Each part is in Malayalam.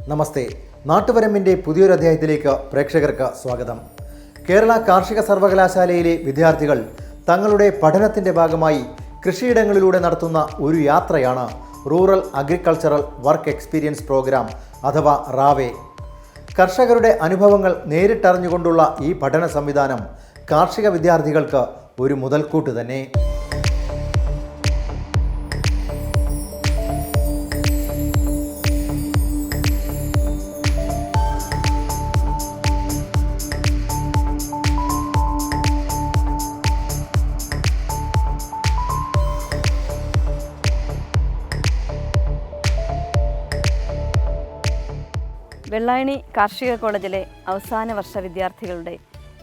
നമസ്തേ. നാട്ടുവരമ്പിൻ്റെ പുതിയൊരു അധ്യായത്തിലേക്ക് പ്രേക്ഷകർക്ക് സ്വാഗതം. കേരള കാർഷിക സർവകലാശാലയിലെ വിദ്യാർത്ഥികൾ തങ്ങളുടെ പഠനത്തിൻ്റെ ഭാഗമായി കൃഷിയിടങ്ങളിലൂടെ നടത്തുന്ന ഒരു യാത്രയാണ് rural agricultural work experience programme അഥവാ റാവേ. കർഷകരുടെ അനുഭവങ്ങൾ നേരിട്ടറിഞ്ഞുകൊണ്ടുള്ള ഈ പഠന സംവിധാനം കാർഷിക വിദ്യാർത്ഥികൾക്ക് ഒരു മുതൽക്കൂട്ട് തന്നെ. വെള്ളായണി കാർഷിക കോളേജിലെ അവസാന വർഷ വിദ്യാർത്ഥികളുടെ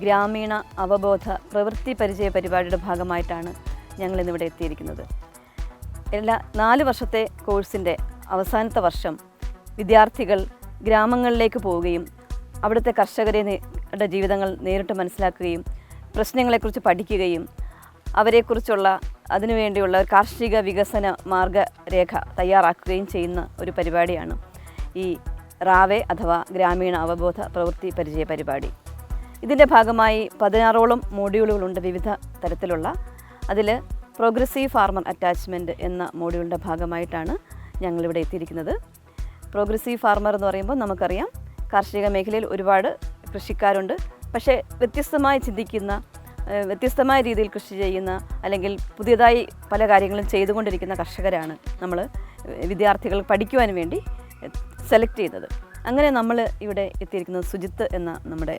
ഗ്രാമീണ അവബോധ പ്രവൃത്തി പരിചയ പരിപാടിയുടെ ഭാഗമായിട്ടാണ് ഞങ്ങളിന്നിവിടെ എത്തിയിരിക്കുന്നത്. 4 വർഷത്തെ കോഴ്സിൻ്റെ അവസാനത്തെ വർഷം വിദ്യാർത്ഥികൾ ഗ്രാമങ്ങളിലേക്ക് പോവുകയും അവിടുത്തെ കർഷകരുടെ ജീവിതങ്ങൾ നേരിട്ട് മനസ്സിലാക്കുകയും പ്രശ്നങ്ങളെക്കുറിച്ച് പഠിക്കുകയും അവരെക്കുറിച്ചുള്ള അതിനുവേണ്ടിയുള്ള കാർഷിക വികസന മാർഗരേഖ തയ്യാറാക്കുകയും ചെയ്യുന്ന ഒരു പരിപാടിയാണ് ഈ റാവേ അഥവാ ഗ്രാമീണ അവബോധ പ്രവൃത്തി പരിചയ പരിപാടി. ഇതിൻ്റെ ഭാഗമായി 16ഓളം മോഡ്യൂളുകളുണ്ട് വിവിധ തരത്തിലുള്ള. അതിൽ പ്രോഗ്രസീവ് ഫാർമർ അറ്റാച്ച്മെൻറ്റ് എന്ന മോഡ്യൂളിൻ്റെ ഭാഗമായിട്ടാണ് ഞങ്ങളിവിടെ എത്തിയിരിക്കുന്നത്. പ്രോഗ്രസീവ് ഫാർമർ എന്ന് പറയുമ്പോൾ നമുക്കറിയാം, കാർഷിക മേഖലയിൽ ഒരുപാട് കൃഷിക്കാരുണ്ട്. പക്ഷേ വ്യത്യസ്തമായി ചിന്തിക്കുന്ന, വ്യത്യസ്തമായ രീതിയിൽ കൃഷി ചെയ്യുന്ന, അല്ലെങ്കിൽ പുതിയതായി പല കാര്യങ്ങളും ചെയ്തുകൊണ്ടിരിക്കുന്ന കർഷകരാണ് നമ്മൾ വിദ്യാർത്ഥികൾ പഠിക്കുവാൻ വേണ്ടി സെലക്ട് ചെയ്തത്. അങ്ങനെ നമ്മൾ ഇവിടെ എത്തിയിരിക്കുന്നത് സുജിത്ത് എന്ന നമ്മുടെ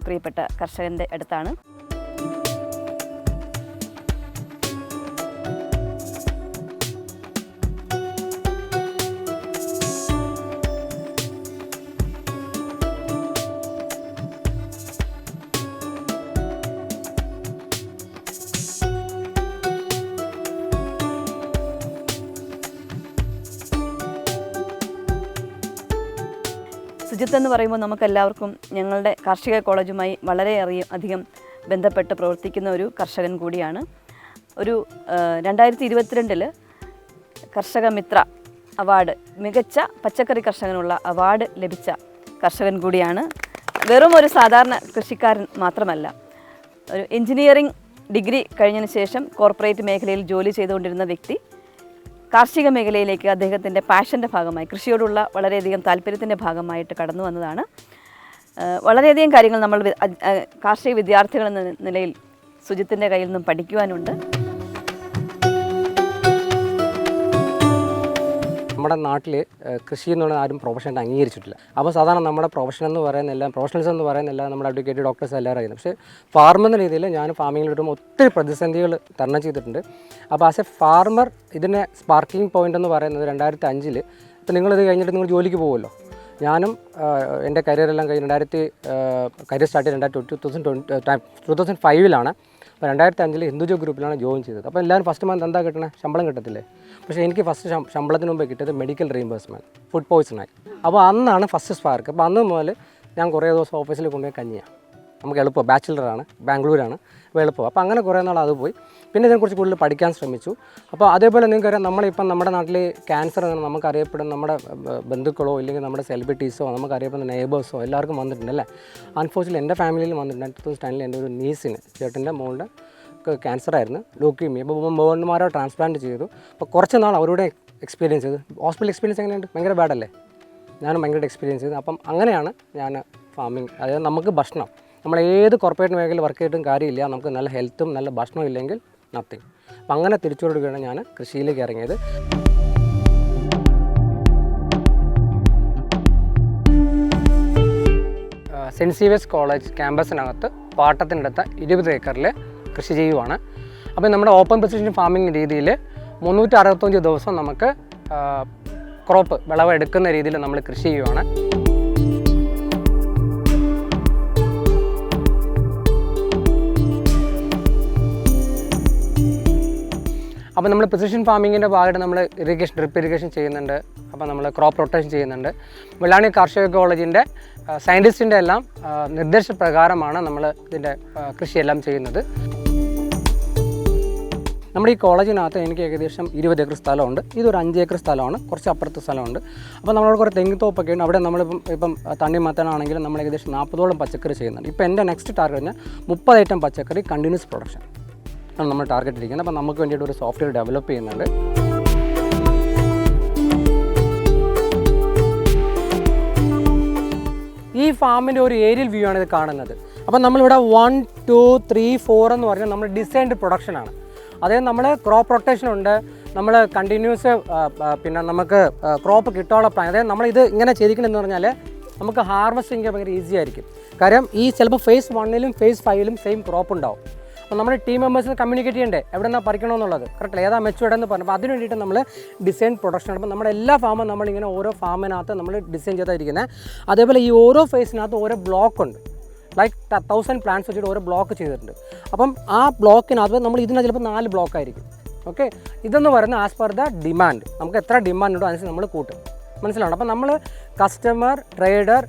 പ്രിയപ്പെട്ട കർഷകൻ്റെ അടുത്താണ്. സുജിത്ത് എന്ന് പറയുമ്പോൾ നമുക്കെല്ലാവർക്കും ഞങ്ങളുടെ കാർഷിക കോളേജുമായി വളരെ അധികം ബന്ധപ്പെട്ട് പ്രവർത്തിക്കുന്ന ഒരു കർഷകൻ കൂടിയാണ്. ഒരു 2022 കർഷക മിത്ര അവാർഡ്, മികച്ച പച്ചക്കറി കർഷകനുള്ള അവാർഡ് ലഭിച്ച കർഷകൻ കൂടിയാണ്. വെറും ഒരു സാധാരണ കൃഷിക്കാരൻ മാത്രമല്ല, ഒരു എഞ്ചിനീയറിംഗ് ഡിഗ്രി കഴിഞ്ഞതിന് ശേഷം കോർപ്പറേറ്റ് മേഖലയിൽ ജോലി ചെയ്തുകൊണ്ടിരുന്ന വ്യക്തി കാർഷിക മേഖലയിലേക്ക് അദ്ദേഹത്തിൻ്റെ പാഷൻ്റെ ഭാഗമായി, കൃഷിയോടുള്ള വളരെയധികം താല്പര്യത്തിൻ്റെ ഭാഗമായിട്ട് കടന്നു വന്നതാണ്. വളരെയധികം കാര്യങ്ങൾ നമ്മൾ കാർഷിക വിദ്യാർത്ഥികൾ എന്ന നിലയിൽ സുജിത്തിൻ്റെ കയ്യിൽ നിന്നും പഠിക്കുവാനുണ്ട്. നമ്മുടെ നാട്ടിൽ കൃഷി എന്നുള്ള ആരും പ്രൊഫഷനായിട്ട് അംഗീകരിച്ചിട്ടില്ല. അപ്പോൾ സാധാരണ നമ്മുടെ പ്രൊഫഷൻ എന്ന് പറയുന്നില്ല, പ്രൊഫഷണൽസ് എന്ന് പറയുന്നില്ല, നമ്മുടെ അഡ്വക്കേറ്റ് ഡോക്ടേഴ്സ് എല്ലാവരും അറിയുന്നത്. പക്ഷേ ഫാർമർ എന്ന രീതിയിൽ ഞാൻ ഫാമിങ്ങിൽ വരുമ്പോൾ ഒത്തിരി പ്രതിസന്ധികൾ തരണം ചെയ്തിട്ടുണ്ട്. അപ്പോൾ ആസ് എ ഫാർമർ ഇതിനെ സ്പാർക്കിംഗ് പോയിൻ്റ് എന്ന് പറയുന്നത് 2005 ഇപ്പോൾ നിങ്ങളിത് കഴിഞ്ഞിട്ട് നിങ്ങൾ ജോലിക്ക് പോകുമല്ലോ. ഞാനും എൻ്റെ കരിയറെല്ലാം കഴിഞ്ഞ് കരിയർ സ്റ്റാർട്ട് ചെയ്ത് 2005 അപ്പോൾ 2005 ഹിന്ദുജോ ഗ്രൂപ്പിലാണ് ജോയിൻ ചെയ്തത്. അപ്പോൾ എല്ലാവരും ഫസ്റ്റ് മന്ത് എന്താ കിട്ടണേ? ശമ്പളം കിട്ടത്തില്ലേ? പക്ഷേ എനിക്ക് ഫസ്റ്റ് ശമ്പളത്തിന് മുമ്പേ കിട്ടിയത് മെഡിക്കൽ റീഇംബേഴ്സ്മെൻറ്റ്, ഫുഡ് പോയ്സണായി. അപ്പോൾ അന്നാണ് ഫസ്റ്റ് സ്പാർക്ക്. അപ്പോൾ അന്ന് മുതൽ ഞാൻ കുറേ ദിവസം ഓഫീസിൽ കൊണ്ടുപോയി കഞ്ഞിയാണ്. നമുക്ക് എളുപ്പം, ബാച്ചിലറാണ്, ബാംഗ്ലൂരാണ്, അപ്പോൾ എളുപ്പം. അപ്പോൾ അങ്ങനെ കുറേ നാൾ അത് പോയി. പിന്നെ ഇതിനെക്കുറിച്ച് കൂടുതൽ പഠിക്കാൻ ശ്രമിച്ചു. അപ്പോൾ അതേപോലെ നിങ്ങൾക്കറിയാം, നമ്മളിപ്പം നമ്മുടെ നാട്ടിൽ ക്യാൻസർ എന്ന് നമുക്കറിയപ്പെടുന്ന നമ്മുടെ ബന്ധുക്കളോ ഇല്ലെങ്കിൽ നമ്മുടെ സെലിബ്രിറ്റീസോ നമുക്കറിയപ്പെടുന്ന നെയ്ബേഴ്സോ എല്ലാവർക്കും വന്നിട്ടുണ്ട് അല്ലേ. അൺഫോർച്യുനേറ്റ്ലി എൻ്റെ ഫാമിലിയിൽ വന്നിട്ടുണ്ട്. 2010 എൻ്റെ ഒരു നീസിന്, ചേട്ടൻ്റെ മോളുടെ ക്യാൻസറായിരുന്നു, ലൂക്കീമിയ. അപ്പോൾ ബോൺമാരോ ട്രാൻസ്പ്ലാന്റ് ചെയ്തു. അപ്പോൾ കുറച്ച് നാൾ അവരുടെ എക്സ്പീരിയൻസ് ചെയ്തു. ഹോസ്പിറ്റൽ എക്സ്പീരിയൻസ് എങ്ങനെയുണ്ട്? ഭയങ്കര ബാഡല്ലേ. ഞാനും ഭയങ്കര എക്സ്പീരിയൻസ് ചെയ്തു. അപ്പം അങ്ങനെയാണ് ഞാൻ ഫാമിങ്, അതായത് നമുക്ക് ഭക്ഷണം, നമ്മൾ ഏത് കോർപ്പറേറ്റ് മേഖലയിൽ വർക്ക് ചെയ്തിട്ടും കാര്യമില്ല, നമുക്ക് നല്ല ഹെൽത്തും നല്ല ഭക്ഷണവും ഇല്ലെങ്കിൽ നത്തിങ്. അപ്പം അങ്ങനെ തിരിച്ചുകൊടുക്കുകയാണ് ഞാൻ കൃഷിയിലേക്ക് ഇറങ്ങിയത്. സെൻറ്റ് സേവിയേഴ്സ് കോളേജ് ക്യാമ്പസിനകത്ത് പാട്ടത്തിനടുത്ത 20 ഏക്കറിൽ കൃഷി ചെയ്യുവാണ്. അപ്പോൾ നമ്മുടെ ഓപ്പൺ പൊസിഷൻ ഫാമിംഗ് രീതിയിൽ 365 ദിവസം നമുക്ക് ക്രോപ്പ് വിളവ് എടുക്കുന്ന രീതിയിൽ നമ്മൾ കൃഷി ചെയ്യുവാണ്. അപ്പോൾ നമ്മൾ പ്രിസിഷൻ ഫാമിങ്ങിൻ്റെ ഭാഗമായിട്ട് നമ്മൾ ഇറിഗേഷൻ ഡ്രിപ്പ് ഇറിഗേഷൻ ചെയ്യുന്നുണ്ട്. അപ്പോൾ നമ്മൾ ക്രോപ്പ് റൊട്ടേഷൻ ചെയ്യുന്നുണ്ട്. വെള്ളായണി കാർഷിക കോളേജിൻ്റെ സയൻറ്റിസ്റ്റിൻ്റെ എല്ലാം നിർദ്ദേശപ്രകാരമാണ് നമ്മൾ ഇതിൻ്റെ കൃഷിയെല്ലാം ചെയ്യുന്നത്. നമ്മുടെ ഈ കോളേജിനകത്ത് എനിക്ക് ഏകദേശം 20 ഏക്കർ സ്ഥലമുണ്ട്. ഇതൊരു 5 ഏക്കർ സ്ഥലമാണ്, കുറച്ച് അപ്പുറത്ത് സ്ഥലമുണ്ട്. അപ്പോൾ നമ്മളവിടെ കുറേ തെങ്ങിത്തോപ്പൊക്കെ ഉണ്ട്. അവിടെ നമ്മളിപ്പം തണ്ണിമത്തനാണെങ്കിലും നമ്മൾ ഏകദേശം 40ഓളം പച്ചക്കറി ചെയ്യുന്നുണ്ട്. ഇപ്പോൾ എൻ്റെ നെക്സ്റ്റ് ടാർഗറ്റ് പറഞ്ഞാൽ 30 ഐറ്റം പച്ചക്കറി കണ്ടിന്യൂസ് പ്രൊഡക്ഷൻ ആണ് നമ്മൾ ടാർഗറ്റ് ഇരിക്കുന്നത്. അപ്പോൾ നമുക്ക് വേണ്ടിയിട്ട് ഒരു സോഫ്റ്റ്വെയർ ഡെവലപ്പ് ചെയ്യുന്നുണ്ട്. ഈ ഫാമിൻ്റെ ഒരു ഏരിയൽ വ്യൂ ആണ് ഇത് കാണുന്നത്. അപ്പോൾ നമ്മളിവിടെ 1, 2, 3, 4 എന്ന് പറഞ്ഞാൽ നമ്മൾ ഡിസൈൻഡ് പ്രൊഡക്ഷനാണ്. അതായത് നമ്മൾ ക്രോപ്പ് റൊട്ടേഷൻ ഉണ്ട്, നമ്മൾ കണ്ടിന്യൂസ് പിന്നെ നമുക്ക് ക്രോപ്പ് കിട്ടാനുള്ള പ്ലാൻ. അതായത് നമ്മളിത് ഇങ്ങനെ ചെയ്തിരിക്കണമെന്ന് പറഞ്ഞാൽ നമുക്ക് ഹാർവെസ്റ്റിംഗ് ഭയങ്കര ഈസി ആയിരിക്കും. കാര്യം ഈ ചിലപ്പോൾ phase 1-ലും phase 5-ലും സെയിം ക്രോപ്പ് ഉണ്ടാവും. അപ്പോൾ നമ്മുടെ ടീം മെമ്പേഴ്സിന് കമ്മ്യൂണിക്കേറ്റ് ചെയ്യണ്ടേ എവിടെ നിന്നാണ് പറിക്കണമെന്നുള്ളത്, കറക്റ്റ് ഏതാ മെച്ചുവേർഡെന്ന് പറഞ്ഞു. അപ്പോൾ അതിന് വേണ്ടിയിട്ട് നമ്മൾ ഡിസൈൻ പ്രൊഡക്ഷൻ. അപ്പോൾ നമ്മുടെ എല്ലാ ഫാമും നമ്മളിങ്ങനെ ഓരോ ഫാമിനകത്ത് നമ്മൾ ഡിസൈൻ ചെയ്തായിരിക്കുന്നത്. അതേപോലെ ഈ ഓരോ ഫേസിനകത്ത് ഓരോ ബ്ലോക്ക് ഉണ്ട്. ലൈക്ക് 1000 പ്ലാന്റ്സ് വെച്ചിട്ട് ഓരോ ബ്ലോക്ക് ചെയ്തിട്ടുണ്ട്. അപ്പം ആ ബ്ലോക്കിനകത്ത് നമ്മൾ ഇതിനകത്ത് ചിലപ്പോൾ 4 ബ്ലോക്ക് ആയിരിക്കും. ഓക്കെ, ഇതെന്ന് പറയുന്നത് ആസ് പെർ ദ ഡിമാൻഡ്. നമുക്ക് എത്ര ഡിമാൻഡ് ഉണ്ടോ അതിനനുസരിച്ച് നമ്മൾ കൂട്ടും. മനസ്സിലാണ്. അപ്പോൾ നമ്മൾ കസ്റ്റമർ, ട്രേഡർ,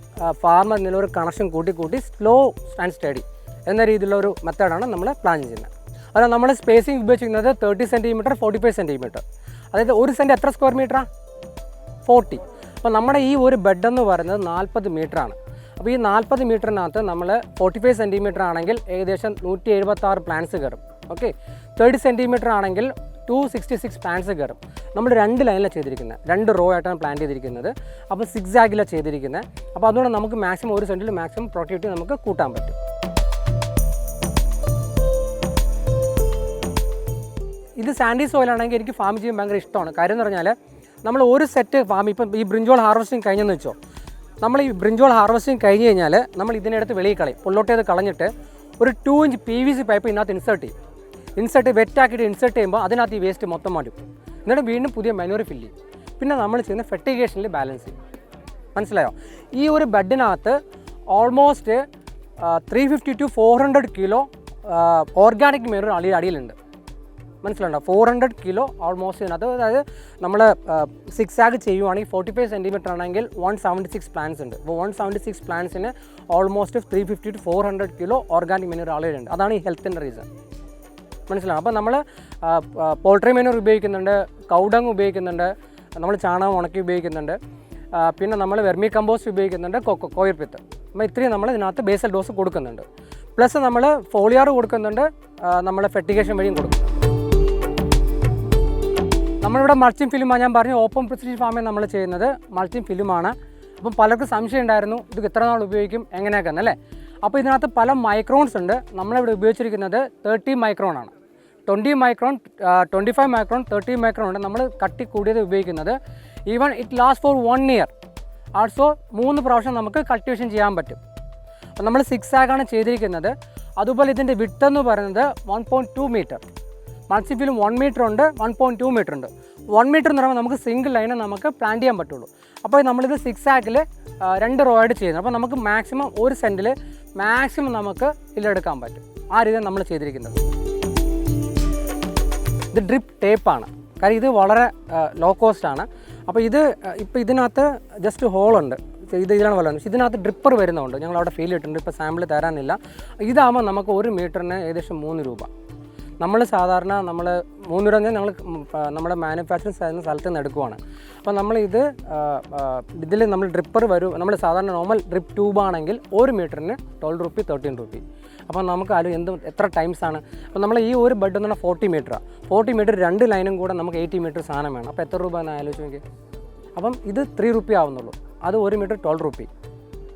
ഫാർമർ എന്നുള്ള ഒരു കണക്ഷൻ കൂട്ടി സ്ലോ ആൻഡ് സ്റ്റഡി എന്ന രീതിയിലുള്ള ഒരു മെത്തേഡാണ് നമ്മൾ പ്ലാൻ ചെയ്യുന്നത്. അത് നമ്മൾ സ്പേസിങ് ഉപയോഗിച്ചിരിക്കുന്നത് 30 സെൻറ്റിമീറ്റർ, 45 സെൻറ്റിമീറ്റർ. അതായത് ഒരു സെൻറ്റ് എത്ര സ്ക്വയർ മീറ്ററാണ്? 40. അപ്പോൾ നമ്മുടെ ഈ ഒരു ബെഡ് എന്ന് പറയുന്നത് 40 മീറ്ററാണ്. അപ്പോൾ ഈ 40 മീറ്ററിനകത്ത് നമ്മൾ 45 സെൻറ്റിമീറ്റർ ആണെങ്കിൽ ഏകദേശം 176 പ്ലാന്റ്സ് കയറും. ഓക്കെ, 30 സെൻറ്റിമീറ്റർ ആണെങ്കിൽ 266 പ്ലാന്റ്സ് കയറും. നമ്മൾ 2 ലൈനിലാണ് ചെയ്തിരിക്കുന്നത്, 2 റോ ആയിട്ടാണ് പ്ലാൻ ചെയ്തിരിക്കുന്നത്. അപ്പോൾ 6 ആഗിലാണ് ചെയ്തിരിക്കുന്നത്. അപ്പോൾ അതുകൊണ്ട് നമുക്ക് മാക്സിമം ഒരു സെൻറ്റിൽ മാക്സിമം പ്രൊഡക്ടിവിറ്റി നമുക്ക് കൂട്ടാൻ പറ്റും. ഇത് സാൻഡി സോയിലാണെങ്കിൽ എനിക്ക് ഫാം ചെയ്യാൻ ഭയങ്കര ഇഷ്ടമാണ്. കാര്യം എന്ന് പറഞ്ഞാൽ നമ്മൾ ഒരു സെറ്റ് ഫാം, ഇപ്പം ഈ ബ്രിഞ്ചോൾ ഹാർവെസ്റ്റിംഗ് കഴിഞ്ഞെന്ന് വെച്ചോ, നമ്മൾ ഈ ബ്രിഞ്ചോൾ ഹാർവെസ്റ്റിംഗ് കഴിഞ്ഞ് കഴിഞ്ഞാൽ നമ്മൾ ഇതിനെടുത്ത് വെളിയിൽ കളയും. പുള്ളോട്ട് ചെയ്ത് കളഞ്ഞിട്ട് ഒരു 2 ഇഞ്ച് PVC പൈപ്പ് ഇതിനകത്ത് ഇൻസേർട്ട് ചെയ്യും. വെറ്റാക്കിയിട്ട് ഇൻസേർട്ട് ചെയ്യുമ്പോൾ അതിനകത്ത് ഈ വേസ്റ്റ് മൊത്തം മാറ്റും. എന്നിട്ട് വീണ്ടും പുതിയ മാനുവർ ഫില്ല് ചെയ്യും. പിന്നെ നമ്മൾ ചെയ്യുന്ന ഫെർട്ടിഗേഷനിൽ ബാലൻസ് ചെയ്യും. മനസ്സിലായോ? ഈ ഒരു ബെഡിനകത്ത് almost 350 to 400 kilo organic manure അടിയിലുണ്ട്. മനസ്സിലുണ്ടോ? 400 കിലോ ഓൾമോസ്റ്റ് ഇതിനകത്ത്. അതായത് നമ്മൾ 6 ആഗ് ചെയ്യുവാണെങ്കിൽ 45 സെൻറ്റിമീറ്റർ ആണെങ്കിൽ 176 പ്ലാന്റ്സ് ഉണ്ട്. അപ്പോൾ 176 പ്ലാന്റ്സിന് ഓൾമോസ്റ്റ് 350 to 400 കിലോ ഓർഗാനിക് മെനൂർ ആളുകളുണ്ട്. അതാണ് ഈ ഹെൽത്തിൻ്റെ റീസൺ. മനസ്സിലാവും. അപ്പോൾ നമ്മൾ പോൾട്രി മെനൂർ ഉപയോഗിക്കുന്നുണ്ട്, കൗഡങ് ഉപയോഗിക്കുന്നുണ്ട്, നമ്മൾ ചാണകം ഉണക്കി ഉപയോഗിക്കുന്നുണ്ട്, പിന്നെ നമ്മൾ വെർമി കമ്പോസ്റ്റ് ഉപയോഗിക്കുന്നുണ്ട്, കോയർപ്പിത്ത്. അപ്പോൾ ഇത്രയും നമ്മൾ ഇതിനകത്ത് ബേസൽ ഡോസ് കൊടുക്കുന്നുണ്ട്. പ്ലസ് നമ്മൾ ഫോളിയാർ കൊടുക്കുന്നുണ്ട്, നമ്മൾ ഫെർട്ടിഗേഷൻ വഴിയും കൊടുക്കും. നമ്മളിവിടെ മൾച്ചിങ് ഫിലിമാണ്. ഞാൻ പറഞ്ഞു ഓപ്പൺ പ്രിസിഷൻ ഫാമിൽ നമ്മൾ ചെയ്യുന്നത് മൾച്ചിങ് ഫിലിമാണ്. അപ്പം പലർക്കും സംശയം ഉണ്ടായിരുന്നു ഇത് എത്ര നാൾ ഉപയോഗിക്കും എങ്ങനെയൊക്കെ എന്നല്ലേ. അപ്പോൾ ഇതിനകത്ത് പല മൈക്രോൺസ് ഉണ്ട്. നമ്മളിവിടെ ഉപയോഗിച്ചിരിക്കുന്നത് 30 മൈക്രോൺ ആണ്. 20 മൈക്രോൺ, 25 മൈക്രോൺ, 30 മൈക്രോൺ ഉണ്ട്. നമ്മൾ കട്ടി കൂടിയത് ഉപയോഗിക്കുന്നത്. Even it last for 1 year. Also 3 പ്രാവശ്യം നമുക്ക് കൾട്ടിവേഷൻ ചെയ്യാൻ പറ്റും. അപ്പോൾ നമ്മൾ 6 ആഗാണ് ചെയ്തിരിക്കുന്നത്. അതുപോലെ ഇതിൻ്റെ വിഡ്ത്ത് എന്ന് പറയുന്നത് 1.2 മീറ്റർ. മൾച്ചിങ് ഫിലിം 1 മീറ്റർ ഉണ്ട്, 1.2 മീറ്റർ ഉണ്ട്. 1 മീറ്റർ എന്ന് പറയുമ്പോൾ നമുക്ക് സിംഗിൾ ലൈന് നമുക്ക് പ്ലാൻ ചെയ്യാൻ പറ്റുള്ളൂ. അപ്പോൾ നമ്മളിത് 6 ആഗിൽ 2 റോ ആയിട്ട് ചെയ്യുന്നത്. അപ്പോൾ നമുക്ക് മാക്സിമം ഒരു സെൻറ്റിൽ മാക്സിമം നമുക്ക് ഇല്ലെടുക്കാൻ പറ്റും. ആ രീതിയിൽ നമ്മൾ ചെയ്തിരിക്കുന്നത്. ഇത് ഡ്രിപ്പ് ടേപ്പാണ്. കാര്യം ഇത് വളരെ ലോ കോസ്റ്റാണ്. അപ്പോൾ ഇത് ഇപ്പോൾ ഇതിനകത്ത് ജസ്റ്റ് ഹോളുണ്ട്. ഇതിലാണ് പറയുന്നത്. ഇതിനകത്ത് ഡ്രിപ്പർ വരുന്നുണ്ട്. ഞങ്ങൾ അവിടെ ഫീൽ ചെയ്തിട്ടുണ്ട്. ഇപ്പോൾ സാമ്പിൾ തരാനില്ല. ഇതാകുമ്പോൾ നമുക്ക് 1 മീറ്ററിന് ഏകദേശം 3 രൂപ. നമ്മൾ സാധാരണ 3 രൂപ ഞങ്ങൾ നമ്മുടെ മാനുഫാക്ചറിങ് ചെയ്യുന്ന സ്ഥലത്ത് നിന്ന് എടുക്കുവാണ്. അപ്പോൾ നമ്മളിത് ഇതിൽ നമ്മൾ ഡ്രിപ്പർ വരും. നമ്മൾ സാധാരണ നോർമൽ ഡ്രിപ്പ് ട്യൂബാണെങ്കിൽ 1 മീറ്ററിന് 12 രൂപ, 13 രൂപ. അപ്പോൾ നമുക്ക് എത്ര ടൈംസാണ്. അപ്പോൾ നമ്മൾ ഈ ഒരു ബെഡ് എന്ന് പറഞ്ഞാൽ 40 മീറ്ററാണ്. 40 മീറ്റർ 2 ലൈനും കൂടെ നമുക്ക് 80 മീറ്റർ സാധനം വേണം. അപ്പോൾ എത്ര രൂപ എന്ന് ആലോചിച്ച് നോക്കി. അപ്പം ഇത് 3 രൂപ ആവുന്നുള്ളൂ. അത് 1 മീറ്റർ 12 രൂപ.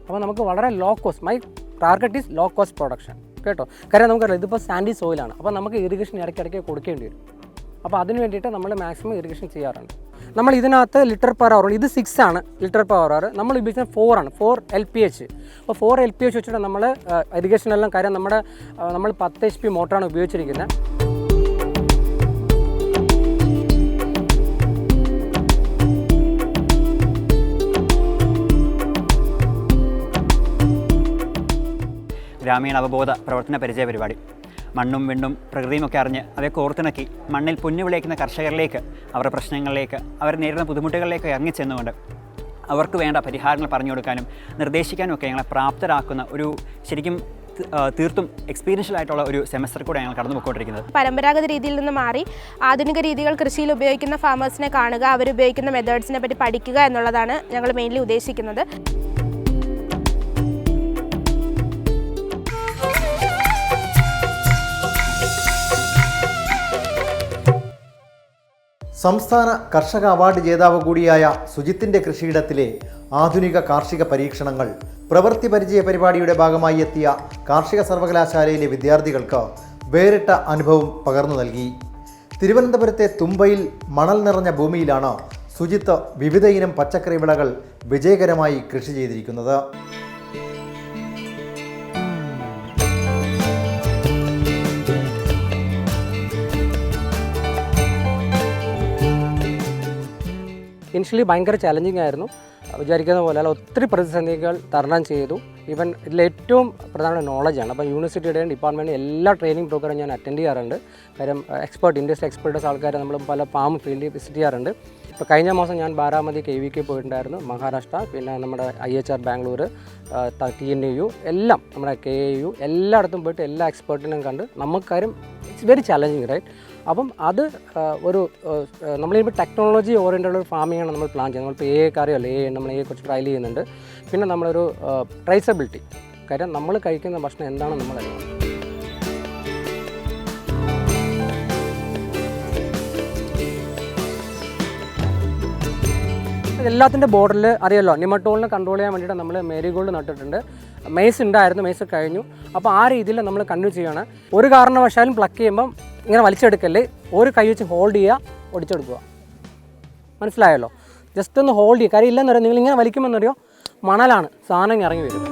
അപ്പോൾ നമുക്ക് വളരെ low cost. My target is low cost production കേട്ടോ. കാര്യം നമുക്കറിയാം ഇതിപ്പോൾ സാൻഡി സോയിലാണ്. അപ്പോൾ നമുക്ക് ഇറിഗേഷൻ ഇടയ്ക്കിടയ്ക്ക് കൊടുക്കേണ്ടി വരും. അപ്പോൾ അതിന് വേണ്ടിയിട്ട് നമ്മൾ മാക്സിമം ഇറിഗേഷൻ ചെയ്യാറുണ്ട്. നമ്മൾ ഇതിനകത്ത് ലിറ്റർ പെർ അവർ, ഇത് 6 ആണ് ലിറ്റർ പെർ അവർ. നമ്മൾ ഉപയോഗിക്കുന്നത് 4 ആണ്, 4 LPH. അപ്പോൾ 4 LPH വെച്ചിട്ട് നമ്മൾ ഇറിഗേഷനെല്ലാം കാര്യം നമ്മൾ 10 HP മോട്ടറാണ് ഉപയോഗിച്ചിരിക്കുന്നത്. ഗ്രാമീണ അവബോധ പ്രവർത്തന പരിചയ പരിപാടി. മണ്ണും വിണ്ണും പ്രകൃതിയുമൊക്കെ അറിഞ്ഞ് അവയെ കോർത്തിണക്കി മണ്ണിൽ പുല്ല് വിളയിക്കുന്ന കർഷകരിലേക്ക് അവരുടെ പ്രശ്നങ്ങളിലേക്ക് അവർ നേരിടുന്ന ബുദ്ധിമുട്ടുകളിലേക്ക് ഇറങ്ങിച്ചെന്നുകൊണ്ട് അവർക്ക് വേണ്ട പരിഹാരങ്ങൾ പറഞ്ഞു കൊടുക്കാനും നിർദ്ദേശിക്കാനും ഒക്കെ ഞങ്ങളെ പ്രാപ്തരാക്കുന്ന ഒരു ശരിക്കും തീർത്തും എക്സ്പീരിയൻഷ്യൽ ആയിട്ടുള്ള ഒരു സെമസ്റ്റർ കൂടെ ഞങ്ങൾ കടന്നു പോയിക്കൊണ്ടിരിക്കുന്നത്. പരമ്പരാഗത രീതിയിൽ നിന്ന് മാറി ആധുനിക രീതികൾ കൃഷിയിൽ ഉപയോഗിക്കുന്ന ഫാമേഴ്സിനെ കാണുക, അവരുപയോഗിക്കുന്ന മെത്തേഡ്സിനെ പറ്റി പഠിക്കുക എന്നുള്ളതാണ് ഞങ്ങൾ മെയിൻലി ഉദ്ദേശിക്കുന്നത്. സംസ്ഥാന കർഷക അവാർഡ് ജേതാവ് കൂടിയായ സുജിത്തിൻ്റെ കൃഷിയിടത്തിലെ ആധുനിക കാർഷിക പരീക്ഷണങ്ങൾ പ്രവൃത്തി പരിചയ പരിപാടിയുടെ ഭാഗമായി എത്തിയ കാർഷിക സർവകലാശാലയിലെ വിദ്യാർത്ഥികൾക്ക് വേറിട്ട അനുഭവം പകർന്നു നൽകി. തിരുവനന്തപുരത്തെ തുമ്പയിൽ മണൽ നിറഞ്ഞ ഭൂമിയിലാണ് സുജിത്ത് വിവിധ ഇനം പച്ചക്കറി വിളകൾ വിജയകരമായി കൃഷി ചെയ്തിരിക്കുന്നത്. ഇനിഷ്യലി ഭയങ്കര ചലഞ്ചിങ് ആയിരുന്നു. വിചാരിക്കുന്ന പോലെ അല്ല, ഒത്തിരി പ്രതിസന്ധികൾ തരണം ചെയ്തു. ഈവൻ ഇതിലേറ്റവും പ്രധാന നോളജാണ്. അപ്പോൾ യൂണിവേഴ്സിറ്റിയുടെയും ഡിപ്പാർട്ട്മെൻറ്റ് എല്ലാ ട്രെയിനിങ് പ്രോഗ്രാം ഞാൻ അറ്റൻഡ് ചെയ്യാറുണ്ട്. കാര്യം ഇൻഡസ്ട്രി എക്സ്പെർട്ടേഴ്സ് ആൾക്കാരെ നമ്മൾ പല ഫാം ഫീൽഡിൽ വിസിറ്റ് ചെയ്യാറുണ്ട്. ഇപ്പോൾ കഴിഞ്ഞ മാസം ഞാൻ ബാരാമതി KVK പോയിട്ടുണ്ടായിരുന്നു, മഹാരാഷ്ട്ര, പിന്നെ നമ്മുടെ IHR ബാംഗ്ലൂർ, TNAU, എല്ലാം നമ്മുടെ KAU എല്ലായിടത്തും പോയിട്ട് എല്ലാ എക്സ്പെർട്ടിനെയും കണ്ട് നമുക്കാരും ഇറ്റ്സ് വെരി ചലഞ്ചിങ്, റൈറ്റ്? അപ്പം അത് ഒരു നമ്മളിപ്പോൾ ടെക്നോളജി ഓറിയൻറ്റഡ് ഒരു ഫാമിങ്ങാണ് നമ്മൾ പ്ലാൻ ചെയ്യുന്നത്. നമ്മളിപ്പോൾ AI അറിയാമല്ലോ, നമ്മൾ AI കുറച്ച് ട്രയൽ ചെയ്യുന്നുണ്ട്. പിന്നെ നമ്മളൊരു ട്രേസബിലിറ്റി, കാര്യം നമ്മൾ കഴിക്കുന്ന ഭക്ഷണം എന്താണെന്ന് നമ്മൾ അറിയണം. എല്ലാത്തിൻ്റെ ബോർഡറിൽ അറിയാമല്ലോ, നിമട്ടോളിനെ കൺട്രോൾ ചെയ്യാൻ വേണ്ടിയിട്ട് നമ്മൾ മേരിഗോൾഡ് നട്ടിട്ടുണ്ട്. മെയ്സ് ഉണ്ടായിരുന്നു, മെയ്സ് കഴിഞ്ഞു. അപ്പോൾ ആ രീതിയിൽ നമ്മൾ കണ്ടിന്യൂ ചെയ്യുകയാണ്. ഒരു കാരണവശാലും പ്ലക്ക് ചെയ്യുമ്പം ഇങ്ങനെ വലിച്ചെടുക്കല്ലേ, ഒരു കൈ വെച്ച് ഹോൾഡ് ചെയ്യുക, ഒടിച്ചെടുക്കുക. മനസ്സിലായല്ലോ? ജസ്റ്റ് ഒന്ന് ഹോൾഡ് ചെയ്യുക. കാര്യം ഇല്ലെന്നറിയോ, നിങ്ങളിങ്ങനെ വലിക്കുമെന്നറിയോ, മണലാണ്, സാധനം ഇറങ്ങി വരും.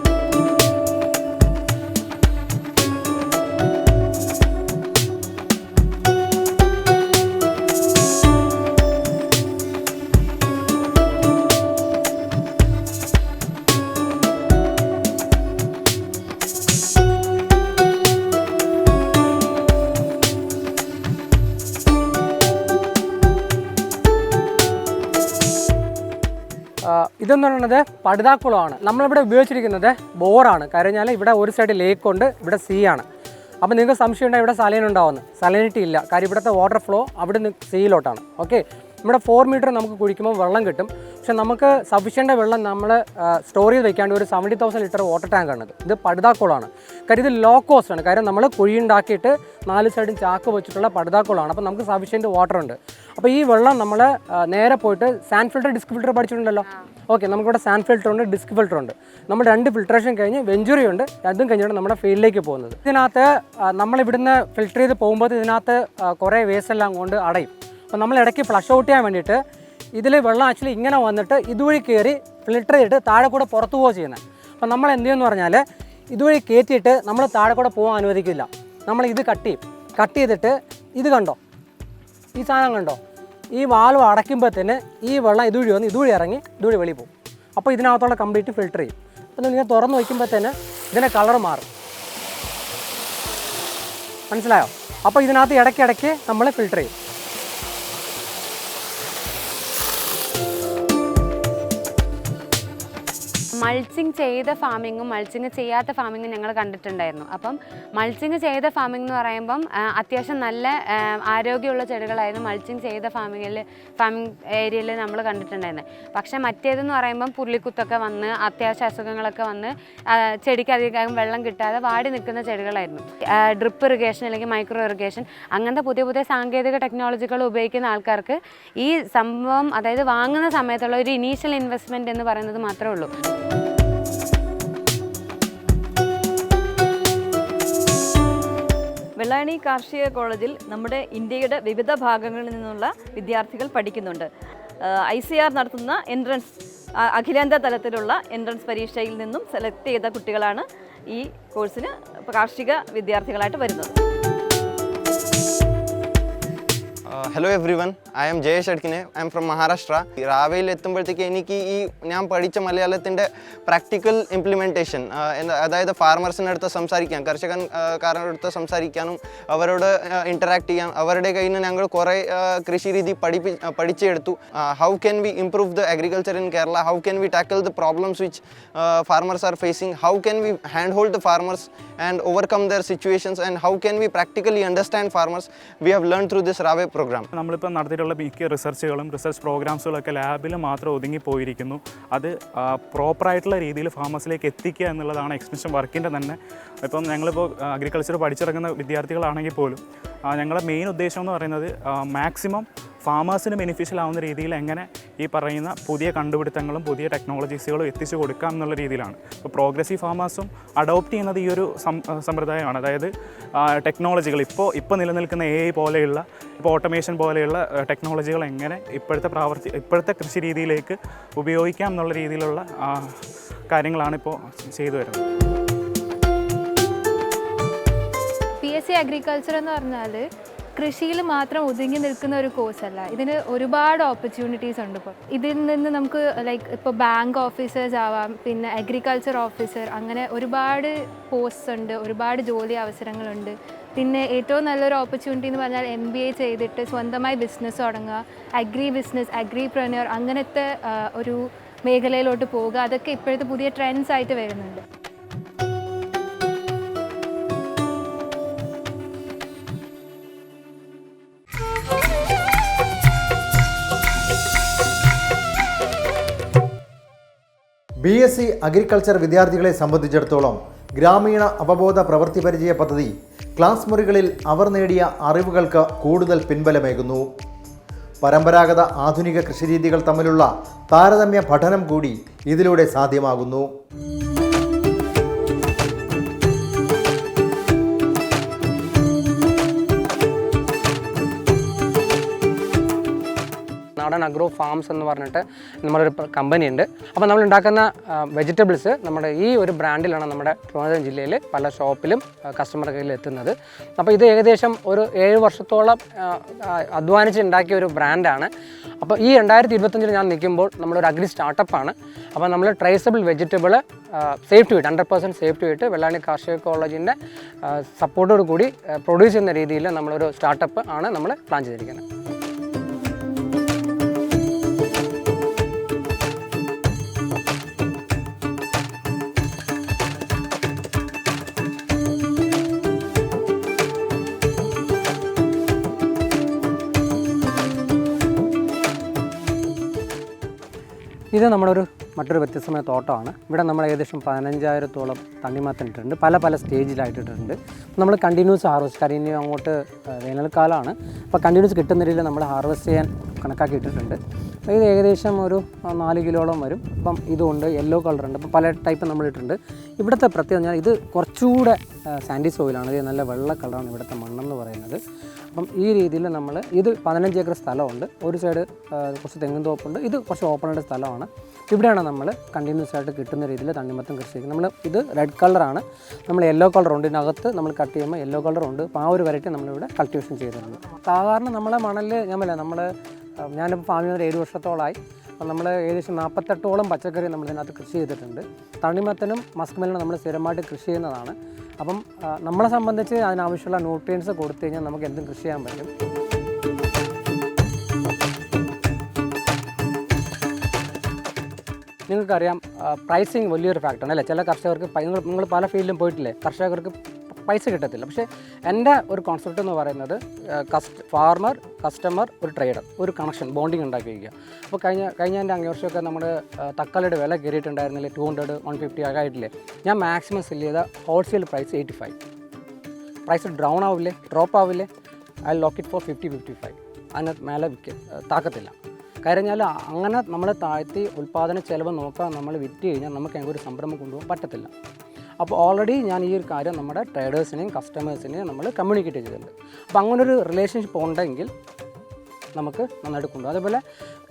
ഇതെന്ന് പറയുന്നത് പടുതാക്കുളമാണ്. നമ്മളിവിടെ ഉപയോഗിച്ചിരിക്കുന്നത് ബോറാണ്. കാര്യം ഇവിടെ ഒരു സൈഡ് ലേക്ക് ഉണ്ട്, ഇവിടെ സീ ആണ്. അപ്പോൾ നിങ്ങൾക്ക് സംശയം ഉണ്ടായി ഇവിടെ സലൈൻ ഉണ്ടാവുമെന്ന്. സലൈനിറ്റി ഇല്ല. കാര്യം ഇവിടുത്തെ വാട്ടർ ഫ്ലോ അവിടെ നിന്ന് സീയിലോട്ടാണ്. ഓക്കെ, ഇവിടെ 4 മീറ്റർ നമുക്ക് കുഴിക്കുമ്പോൾ വെള്ളം കിട്ടും. പക്ഷെ നമുക്ക് സഫീഷ്യൻ്റ് വെള്ളം നമ്മൾ സ്റ്റോർ ചെയ്ത് വയ്ക്കാണ്ട് ഒരു 70,000 ലിറ്റർ വാട്ടർ ടാങ്കാണ്. ഇത് പടുതാക്കുളമാണ്. കാര്യം ഇത് ലോ കോസ്റ്റ് ആണ്. കാര്യം നമ്മൾ കുഴി ഉണ്ടാക്കിയിട്ട് 4 സൈഡും ചാക്ക് വെച്ചിട്ടുള്ള പടുതാക്കുളമാണ്. അപ്പോൾ നമുക്ക് സഫീഷ്യൻ്റ് വാട്ടർ ഉണ്ട്. അപ്പോൾ ഈ വെള്ളം നമ്മൾ നേരെ പോയിട്ട് സാൻഡ് ഫിൽറ്റർ, ഡിസ്ക് ഫിൽറ്റർ പഠിച്ചിട്ടുണ്ടല്ലോ. ഓക്കെ, നമുക്കിവിടെ സാൻഡ് ഫിൽറ്റർ ഉണ്ട്, ഡിസ്ക് ഫിൽറ്റർ ഉണ്ട്. നമ്മൾ 2 ഫിൽട്രേഷൻ കഴിഞ്ഞ് വെഞ്ചുറി ഉണ്ട്, അതും കഴിഞ്ഞിട്ട് നമ്മുടെ ഫീൽഡിലേക്ക് പോകുന്നത്. ഇതിനകത്ത് നമ്മളിവിടുന്ന് ഫിൽറ്റർ ചെയ്ത് പോകുമ്പോൾ ഇതിനകത്ത് കുറേ വേസ്റ്റ് എല്ലാം കൊണ്ട് അടയും. അപ്പോൾ നമ്മൾ ഇടയ്ക്ക് ഫ്ലഷ് ഔട്ട് ചെയ്യാൻ വേണ്ടിയിട്ട് ഇതിൽ വെള്ളം ആക്ച്വലി ഇങ്ങനെ വന്നിട്ട് ഇതുവഴി കയറി ഫിൽറ്റർ ചെയ്തിട്ട് താഴെ കൂടെ പുറത്തു പോവുക ചെയ്യുന്നത്. അപ്പോൾ നമ്മൾ എന്ത് ചെയ്യുമെന്ന് പറഞ്ഞാൽ ഇതുവഴി കയറ്റിയിട്ട് നമ്മൾ താഴെ കൂടെ പോകാൻ അനുവദിക്കില്ല. നമ്മൾ ഇത് കട്ട് ചെയ്തിട്ട് ഇത് കണ്ടോ, ഈ സാധനം കണ്ടോ, ഈ വാൽവ് അടയ്ക്കുമ്പോഴത്തേന് ഈ വെള്ളം ഇതുവഴി വന്ന് ഇതുവഴി ഇറങ്ങി ഇതുവഴി വെളിയിൽ പോകും. അപ്പോൾ ഇതിനകത്തുള്ള കംപ്ലീറ്റ് ഫിൽറ്റർ ചെയ്യും. അപ്പോൾ നിങ്ങൾ തുറന്ന് വയ്ക്കുമ്പോഴത്തേന് ഇതിൻ്റെ കളർ മാറും. മനസ്സിലായോ? അപ്പോൾ ഇതിനകത്ത് ഇടയ്ക്കിടയ്ക്ക് നമ്മൾ ഫിൽറ്റർ ചെയ്യും. മൾച്ചിങ് ചെയ്ത ഫാമിങ്ങും മൾച്ചിങ് ചെയ്യാത്ത ഫാമിങ്ങും ഞങ്ങൾ കണ്ടിട്ടുണ്ടായിരുന്നു. അപ്പം മൾച്ചിങ് ചെയ്ത ഫാമിംഗ് എന്ന് പറയുമ്പം അത്യാവശ്യം നല്ല ആരോഗ്യമുള്ള ചെടികളായിരുന്നു മൾച്ചിങ് ചെയ്ത ഫാമിംഗ് ഏരിയയിൽ നമ്മൾ കണ്ടിട്ടുണ്ടായിരുന്നത്. പക്ഷേ മറ്റേതെന്ന് പറയുമ്പം പുള്ളിക്കുത്തൊക്കെ വന്ന് അത്യാവശ്യ അസുഖങ്ങളൊക്കെ വന്ന് ചെടിക്ക് അധികം വെള്ളം കിട്ടാതെ വാടി നിൽക്കുന്ന ചെടികളായിരുന്നു. ഡ്രിപ്പ് ഇറിഗേഷൻ അല്ലെങ്കിൽ മൈക്രോ ഇറിഗേഷൻ അങ്ങനത്തെ പുതിയ പുതിയ സാങ്കേതിക ടെക്നോളജികൾ ഉപയോഗിക്കുന്ന ആൾക്കാർക്ക് ഈ സംഭവം, അതായത് വാങ്ങുന്ന സമയത്തുള്ള ഒരു ഇനീഷ്യൽ ഇൻവെസ്റ്റ്മെൻറ്റ് എന്ന് പറയുന്നത് മാത്രമേ ഉള്ളൂ. വെള്ളായണി കാർഷിക കോളേജിൽ നമ്മുടെ ഇന്ത്യയുടെ വിവിധ ഭാഗങ്ങളിൽ നിന്നുള്ള വിദ്യാർത്ഥികൾ പഠിക്കുന്നുണ്ട്. ICAR നടത്തുന്ന എൻട്രൻസ്, അഖിലേന്ത്യാ തലത്തിലുള്ള എൻട്രൻസ് പരീക്ഷയിൽ നിന്നും സെലക്ട് ചെയ്ത കുട്ടികളാണ് ഈ കോഴ്സിന് കാർഷിക വിദ്യാർത്ഥികളായിട്ട് വരുന്നത്. Hello everyone, I'm Jayesh Adkine. I'm from Maharashtra. രാവിലെ എത്തുമ്പോഴത്തേക്ക് എനിക്ക് ഞാൻ പഠിച്ച മലയാളത്തിൻ്റെ പ്രാക്ടിക്കൽ ഇംപ്ലിമെൻറ്റേഷൻ, അതായത് ഫാർമേഴ്സിൻ്റെ അടുത്ത് സംസാരിക്കാൻ, കർഷകക്കാരുടെ അടുത്ത് സംസാരിക്കാനും അവരോട് ഇൻറ്ററാക്ട് ചെയ്യാൻ, അവരുടെ കയ്യിൽ നിന്ന് ഞങ്ങൾ കുറേ കൃഷി രീതി പഠിച്ചെടുത്തു. How can we improve the agriculture in Kerala, how can we tackle the problems which farmers are facing, how can we handhold the farmers and overcome their situations, and how can we practically understand farmers, we have learned through this RAVE program. നമ്മളിപ്പോൾ നടത്തിയിട്ടുള്ള മിക്ക റിസർച്ച് പ്രോഗ്രാംസുകളൊക്കെ ലാബിൽ മാത്രം ഒതുങ്ങിപ്പോയിരിക്കുന്നു. അത് പ്രോപ്പറായിട്ടുള്ള രീതിയിൽ ഫാമേഴ്സിലേക്ക് എത്തിക്കുക എന്നുള്ളതാണ് എക്സ്റ്റൻഷൻ വർക്കിൻ്റെ തന്നെ. ഇപ്പം ഞങ്ങളിപ്പോൾ അഗ്രികൾച്ചർ പഠിച്ചിറങ്ങുന്ന വിദ്യാർത്ഥികളാണെങ്കിൽ പോലും ഞങ്ങളുടെ മെയിൻ ഉദ്ദേശം എന്ന് പറയുന്നത് മാക്സിമം ഫാമേഴ്സിന് ബെനിഫിഷ്യൽ ആവുന്ന രീതിയിൽ എങ്ങനെ ഈ പറയുന്ന പുതിയ കണ്ടുപിടുത്തങ്ങളും പുതിയ ടെക്നോളജീസുകളും എത്തിച്ചു കൊടുക്കാം എന്നുള്ള രീതിയിലാണ്. ഇപ്പോൾ പ്രോഗ്രസീവ് ഫാമേഴ്സും അഡോപ്റ്റ് ചെയ്യുന്നത് ഈ ഒരു സമ്പ്രദായമാണ്. അതായത് ടെക്നോളജികൾ ഇപ്പോൾ നിലനിൽക്കുന്ന AI പോലെയുള്ള, ഇപ്പോൾ ഓട്ടോമേഷൻ പോലെയുള്ള ടെക്നോളജികൾ എങ്ങനെ ഇപ്പോഴത്തെ കൃഷി രീതിയിലേക്ക് ഉപയോഗിക്കാം എന്നുള്ള രീതിയിലുള്ള കാര്യങ്ങളാണ് ഇപ്പോൾ ചെയ്തു വരുന്നത്. PSC അഗ്രികൾച്ചർ എന്ന് പറഞ്ഞാൽ കൃഷിയിൽ മാത്രം ഒതുങ്ങി നിൽക്കുന്ന ഒരു കോഴ്സല്ല. ഇതിന് ഒരുപാട് ഓപ്പർച്യൂണിറ്റീസ് ഉണ്ട്. ഇപ്പോൾ ഇതിൽ നിന്ന് നമുക്ക് ഇപ്പോൾ ബാങ്ക് ഓഫീസേഴ്സ് ആവാം, പിന്നെ അഗ്രികൾച്ചർ ഓഫീസർ, അങ്ങനെ ഒരുപാട് പോസ്റ്റ്സ് ഉണ്ട്, ഒരുപാട് ജോലി അവസരങ്ങളുണ്ട്. പിന്നെ ഏറ്റവും നല്ലൊരു ഓപ്പർച്യൂണിറ്റി എന്ന് പറഞ്ഞാൽ MBA ചെയ്തിട്ട് സ്വന്തമായി ബിസിനസ് തുടങ്ങുക, അഗ്രിപ്രന്യൂർ, അങ്ങനത്തെ ഒരു മേഖലയിലോട്ട് പോവുക. അതൊക്കെ ഇപ്പോഴത്തെ പുതിയ ട്രെൻഡ്സ് ആയിട്ട് വരുന്നുണ്ട്. BSc അഗ്രികൾച്ചർ വിദ്യാർത്ഥികളെ സംബന്ധിച്ചിടത്തോളം ഗ്രാമീണ അവബോധ പ്രവൃത്തി പരിചയ പദ്ധതി ക്ലാസ് മുറികളിൽ അവർ നേടിയ അറിവുകൾക്ക് കൂടുതൽ പിൻബലമേകുന്നു. പരമ്പരാഗത ആധുനിക കൃഷിരീതികൾ തമ്മിലുള്ള താരതമ്യ പഠനം കൂടി ഇതിലൂടെ സാധ്യമാകുന്നു. നാടൻ അഗ്രോ ഫാംസ് എന്ന് പറഞ്ഞിട്ട് നമ്മളൊരു കമ്പനി ഉണ്ട്. അപ്പോൾ നമ്മൾ ഉണ്ടാക്കുന്ന വെജിറ്റബിൾസ് നമ്മുടെ ഈ ഒരു ബ്രാൻഡിലാണ് നമ്മുടെ ട്രിവാൻഡ്രം ജില്ലയിൽ പല ഷോപ്പിലും കസ്റ്റമർ കയ്യിൽ എത്തുന്നത്. അപ്പോൾ ഇത് ഏകദേശം ഒരു 7 വർഷത്തോളം അധ്വാനിച്ച് ഉണ്ടാക്കിയ ഒരു ബ്രാൻഡാണ്. അപ്പോൾ ഈ 2025 ഞാൻ നിൽക്കുമ്പോൾ നമ്മളൊരു അഗ്രി സ്റ്റാർട്ടപ്പാണ്. അപ്പോൾ നമ്മൾ traceable vegetable safe to eat 100% safe to eat Vellayani കാർഷിക കോളേജിൻ്റെ സപ്പോർട്ടോട് കൂടി പ്രൊഡ്യൂസ് ചെയ്യുന്ന രീതിയിൽ നമ്മളൊരു സ്റ്റാർട്ടപ്പ് ആണ് നമ്മൾ പ്ലാൻ ചെയ്തിരിക്കുന്നത്. ഇത് നമ്മുടെ മറ്റൊരു വ്യത്യസ്തമായ തോട്ടമാണ്. ഇവിടെ നമ്മൾ ഏകദേശം 15,000-ഓളം തണ്ണിമത്തൻ ഇട്ടിട്ടുണ്ട്. പല സ്റ്റേജിലായിട്ടിട്ടുണ്ട്. നമ്മൾ കണ്ടിന്യൂസ് ഹാർവെസ്റ്റ്, കാരണം അങ്ങോട്ട് വേനൽക്കാലമാണ്. അപ്പോൾ കണ്ടിന്യൂസ് കിട്ടുന്ന രീതിയിൽ നമ്മൾ ഹാർവെസ്റ്റ് ചെയ്യാൻ കണക്കാക്കി ഇട്ടിട്ടുണ്ട്. ഇത് ഏകദേശം ഒരു 4 കിലോളം വരും. അപ്പം ഇതുകൊണ്ട് യെല്ലോ കളറുണ്ട്. അപ്പം പല ടൈപ്പ് നമ്മൾ ഇട്ടിട്ടുണ്ട്. ഇവിടുത്തെ പ്രത്യേകത ഞാൻ ഇത് കുറച്ചുകൂടെ സാൻഡി സോയിലാണ്. ഇത് നല്ല വെള്ള കളറാണ് ഇവിടുത്തെ മണ്ണെന്ന് പറയുന്നത്. അപ്പം ഈ രീതിയിൽ നമ്മൾ ഇത് 15 ഏക്കർ സ്ഥലമുണ്ട്. ഒരു സൈഡ് കുറച്ച് തെങ്ങും തോപ്പുണ്ട്. ഇത് കുറച്ച് ഓപ്പണായിട്ട് സ്ഥലമാണ്. ഇവിടെയാണ് നമ്മൾ കണ്ടിന്യൂസ് ആയിട്ട് കിട്ടുന്ന രീതിയിൽ തണ്ണിമത്തം കൃഷി ചെയ്യുന്നത്. നമ്മൾ ഇത് റെഡ് കളറാണ്. നമ്മൾ യെല്ലോ കളറുണ്ട്. ഇതിനകത്ത് നമ്മൾ കട്ട് ചെയ്യുമ്പോൾ യെല്ലോ കളറുണ്ട്. അപ്പോൾ ആ ഒരു വെറൈറ്റി നമ്മളിവിടെ കൾട്ടിവേഷൻ ചെയ്തിട്ടുണ്ട്. സാധാരണ നമ്മളെ മണലിൽ ഞാനിപ്പോൾ ഫാമിൽ 7 വർഷത്തോളമായി. അപ്പം നമ്മൾ ഏകദേശം 48ഓളം പച്ചക്കറി നമ്മൾ ഇതിനകത്ത് കൃഷി ചെയ്തിട്ടുണ്ട്. തണ്ണിമത്തനും മസ്ക്മെലിനും നമ്മൾ സ്ഥിരമായിട്ട് കൃഷി ചെയ്യുന്നതാണ്. അപ്പം നമ്മളെ സംബന്ധിച്ച് അതിനാവശ്യമുള്ള ന്യൂട്രിയൻസ് കൊടുത്തു കഴിഞ്ഞാൽ നമുക്ക് എന്തും കൃഷി ചെയ്യാൻ പറ്റും. നിങ്ങൾക്കറിയാം, പ്രൈസിങ് വലിയൊരു ഫാക്ടറാണ് അല്ലേ. ചില കർഷകർക്ക് നിങ്ങൾ പല ഫീൽഡിലും പോയിട്ടില്ലേ, കർഷകർക്ക് പൈസ കിട്ടത്തില്ല. പക്ഷേ എൻ്റെ ഒരു കോൺസെപ്റ്റ് എന്ന് പറയുന്നത് ഫാർമർ, കസ്റ്റമർ, ഒരു ട്രേഡർ, ഒരു കണക്ഷൻ, ബോണ്ടിങ് ഉണ്ടാക്കി വയ്ക്കുക. അപ്പോൾ കഴിഞ്ഞ എൻ്റെ അങ്ങേ വർഷമൊക്കെ നമ്മുടെ തക്കാളിയുടെ വില കയറിയിട്ടുണ്ടായിരുന്നില്ലേ, 200, 150 ഒക്കെ ആയിട്ടില്ലേ. ഞാൻ മാക്സിമം സെല് ചെയ്ത ഹോൾസെയിൽ പ്രൈസ് 85. പ്രൈസ് ഡ്രോപ്പ് ആവില്ലേ, ഐ ലോക്ക് ഇറ്റ് ഫോർ 50-55. അതിനകത്ത് മേലെ താക്കത്തില്ല. കഴിഞ്ഞാൽ അങ്ങനെ നമ്മൾ താഴ്ത്തി ഉൽപ്പാദന ചെലവ് നോക്കാൻ നമ്മൾ വിറ്റ് കഴിഞ്ഞാൽ നമുക്ക് ഒരു സംരംഭം കൊണ്ടുപോകാൻ പറ്റത്തില്ല. അപ്പോൾ ഓൾറെഡി ഞാൻ ഈ ഒരു കാര്യം നമ്മുടെ ട്രേഡേഴ്സിനെയും കസ്റ്റമേഴ്സിനെയും നമ്മൾ കമ്മ്യൂണിക്കേറ്റ് ചെയ്തിട്ടുണ്ട്. അപ്പോൾ അങ്ങനൊരു റിലേഷൻഷിപ്പ് ഉണ്ടെങ്കിൽ നമുക്ക് നന്നായിട്ട് കൊണ്ടുപോകും. അതേപോലെ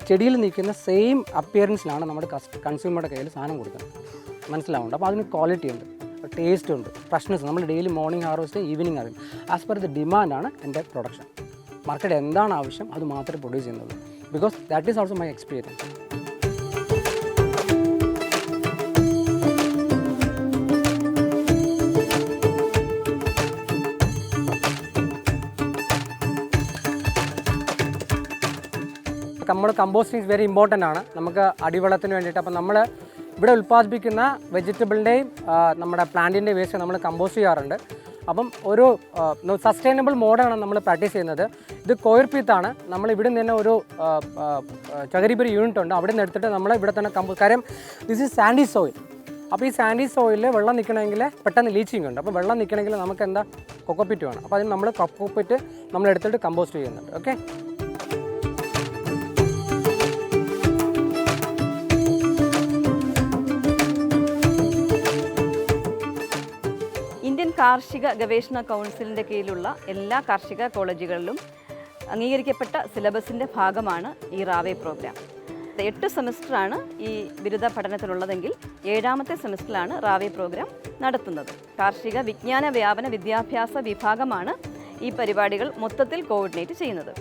ചെടിയിൽ നിൽക്കുന്ന സെയിം അപ്പിയറൻസിലാണ് നമ്മുടെ കൺസ്യൂമറുടെ കയ്യിൽ സാധനം കൊടുക്കുന്നത്, മനസ്സിലാവുന്നുണ്ട്. അപ്പോൾ അതിന് ക്വാളിറ്റി ഉണ്ട്, ടേസ്റ്റ് ഉണ്ട്, ഫ്രഷ്നെസ്. നമ്മൾ daily morning harvest, evening harvest, as per the ഡിമാൻഡാണ് എൻ്റെ പ്രൊഡക്ഷൻ. മാർക്കറ്റ് എന്താണ് ആവശ്യം അത് മാത്രമേ പ്രൊഡ്യൂസ് ചെയ്യുന്നുള്ളൂ. Because that is also my experience. നമ്മൾ കമ്പോസ്റ്റിംഗ് വെരി ഇമ്പോർട്ടൻ്റ് ആണ് നമുക്ക് അടിവളത്തിന് വേണ്ടിയിട്ട്. അപ്പം നമ്മൾ ഇവിടെ ഉൽപ്പാദിപ്പിക്കുന്ന വെജിറ്റബിളിൻ്റെയും നമ്മുടെ പ്ലാന്റിൻ്റെയും വേസ്റ്റ് നമ്മൾ കമ്പോസ്റ്റ് ചെയ്യാറുണ്ട്. അപ്പം ഒരു സസ്റ്റൈനബിൾ മോഡാണ് നമ്മൾ പ്രാക്ടീസ് ചെയ്യുന്നത്. ഇത് കോയർപീത്താണ്. നമ്മൾ ഇവിടെ നിന്ന് ഒരു ചകരിപ്പൊരു യൂണിറ്റ് ഉണ്ട്, അവിടെ നിന്ന് എടുത്തിട്ട് നമ്മൾ ഇവിടെ തന്നെ കാര്യം ദിസ് ഈസ് സാൻഡി സോയിൽ. അപ്പോൾ ഈ സാൻഡി സോയിലിൽ വെള്ളം നിൽക്കണമെങ്കിൽ പെട്ടെന്ന് ലീച്ചിങ് ഉണ്ട്. അപ്പോൾ വെള്ളം നിൽക്കണമെങ്കിൽ നമുക്ക് എന്താ കൊക്കോപ്പിറ്റ് വേണം. അപ്പോൾ അതിന് നമ്മൾ കൊക്കോപ്പിറ്റ് നമ്മൾ എടുത്തിട്ട് കമ്പോസ്റ്റ് ചെയ്യുന്നുണ്ട്. ഓക്കെ. ഇന്ത്യൻ കാർഷിക ഗവേഷണ കൗൺസിലിൻ്റെ കീഴിലുള്ള എല്ലാ കാർഷിക കോളേജുകളിലും അംഗീകരിക്കപ്പെട്ട സിലബസിൻ്റെ ഭാഗമാണ് ഈ റാവേ പ്രോഗ്രാം. 8 സെമസ്റ്ററാണ് ഈ ബിരുദ പഠനത്തിലുള്ളതെങ്കിൽ 7ാമത്തെ സെമസ്റ്ററിലാണ് റാവേ പ്രോഗ്രാം നടത്തുന്നത്. കാർഷിക വിജ്ഞാന വ്യാപന വിദ്യാഭ്യാസ വിഭാഗമാണ് ഈ പരിപാടികൾ മൊത്തത്തിൽ കോർഡിനേറ്റ് ചെയ്യുന്നത്.